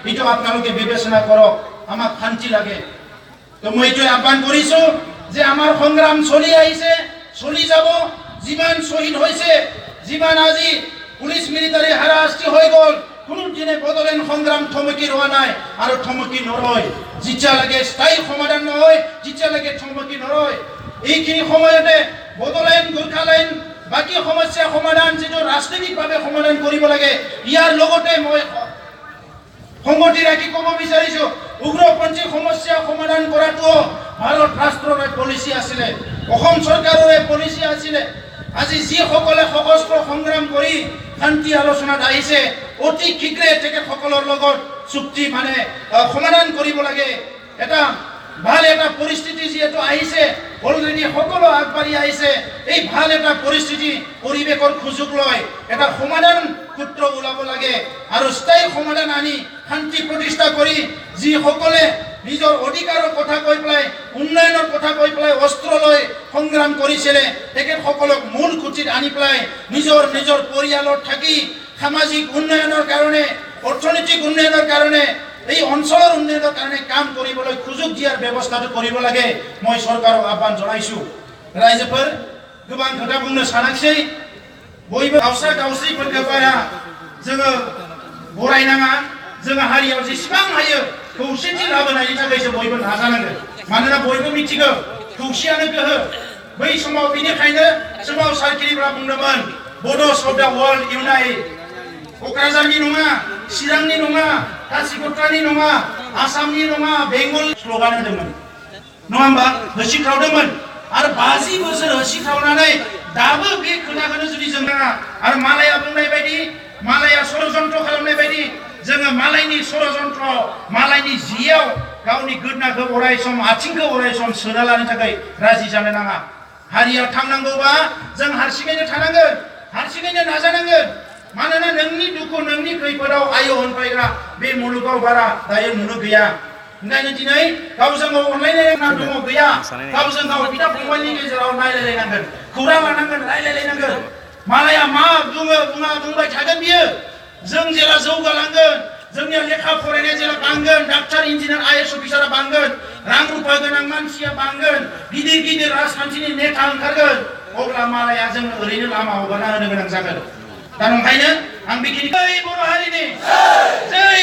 এইটো আপোনালোকে বিবেচনা কৰক আমাক শান্তি লাগে তো মই এইটো আহ্বান কৰিছো যে আমাৰ সংগ্ৰাম চলি আহিছে চলি যাব যিমান শহীদ হৈছে যিমান আজি পুলিশ মিলিটাৰী হাৰাশাস্তি হৈ গ'ল কোনো দিনে বদলেন সংগ্ৰাম থমকি ৰোৱা নাই আৰু থমকি নৰয় যেতিয়ালৈকে স্থায়ী সমাধান নহয় যেতিয়ালৈকে থমকি নৰয় এইখিনি সময়তে বদলেন গোৰ্খালেণ্ড বাকি সমস্যা সমাধান যেটো ৰাজনৈতিকভাৱে সমাধান কৰিব লাগে ইয়াৰ লগতে মই সংগতি ৰাখি ক'ব বিচাৰিছো উগ্ৰপন্থী সমস্যা সমাধান কৰাটো ভাৰত ৰাষ্ট্ৰৰ পলিচি আছিলে অসম চৰকাৰৰ পলিচি আছিলে আজি যিসকলে সশস্ত্ৰ সংগ্ৰাম কৰি শান্তি আলোচনাত আহিছে অতি শীঘ্ৰে তেখেতসকলৰ লগত চুক্তি মানে সমাধান কৰিব লাগে এটা ভাল এটা পৰিস্থিতি যেটো আহিছে অলৰেডি সকলো আগবাঢ়ি আহিছে এই ভাল এটা পৰিস্থিতি পৰিৱেশৰ সুযোগ লয় এটা সমাধান সূত্ৰ ওলাব লাগে আৰু স্থায়ী সমাধান আনি শান্তি প্ৰতিষ্ঠা কৰি যিসকলে নিজৰ অধিকাৰৰ কথা কৈ পেলাই উন্নয়নৰ কথা কৈ পেলাই অস্ত্ৰ লৈ সংগ্ৰাম কৰিছিলে তেখেতসকলক মূল খুঁটিত আনি পেলাই নিজৰ নিজৰ পৰিয়ালত থাকি সামাজিক উন্নয়নৰ কাৰণে অৰ্থনৈতিক উন্নয়নৰ কাৰণে এই অঞ্চলৰ উন্নয়নৰ কাৰণে কাম কৰিবলৈ সুযোগ দিয়াৰ ব্যৱস্থাটো কৰিব লাগে মই চৰকাৰক আহ্বান জনাইছো ৰাইজফोर गोबां खोथा बुंनो सानाखिसै बयबो गावस्रा गावस्रिफोरखौ बारा जोङो बरायनाङा जोङो हारियाव जेसेबां हायो खौसेथि लाबोनायनि थाखायसो बयबो नाजानांगोन मानोना बयबो मिथिगौ खौसेयानो गोहो बै समाव बेनिखायनो सोमावसारगिरिफ्रा बुंदोंमोन बड' अफ दा वर्ल्ड इउनाइट क'क्राझारनि नङा चिरांनि नङा कासिकट्रानि नङा आसामनि नङा बेंगल स्ल'गान होदोंमोन नङा होमबा होसिख्रावदोंमोन आरो 50 बोसोर होसिख्रावनानै दाबो बे खोथाखौनो जुदि जों नाङा आरो मालाया बुंनाय बायदि मालाया षड़यन्त्र खालामनाय बायदि जोङो मालायनि षड़यन्त्र मालायनि जियाव गावनि गोदनाखौ अराय सम आथिंखौ अराय सम सोना लानो थाखाय राजि जानो नाङा हारिया थांनांगौबा जों हारसिङैनो थानांगोन हारसिङैनो नाजानांगोन मानोना नोंनि दुखु नोंनि खैफोदाव आयो होनफायग्रा बे मुलुगाव बारा दायो नुनो गैया ओंखायनो दिनै गावजों गाव अनलायलायनांगौ दङ गैया गावजों गाव बिदा फंबायनि गेजेराव नायलायलायनांगोन खौरां लानांगोन रायलायलायनांगोन मालाया मा बुङो बुङा बुंबाय थागोन बियो जों जेला जौगालांगोन जोंनिया लेखा फरायनाया जेला बांगोन डाक्टार इन्जिनियार आईएएस अफिसारा बांगोन रां रुपा गोनां मानसिया बांगोन गिदिर गिदिर राजखान्थिनि नेता ओंखारगोन अब्ला मालाया जों ओरैनो लामा हगारना होनो गोनां जागोन दा ओंखायनो आं बेखिनि बर' हारिनि जै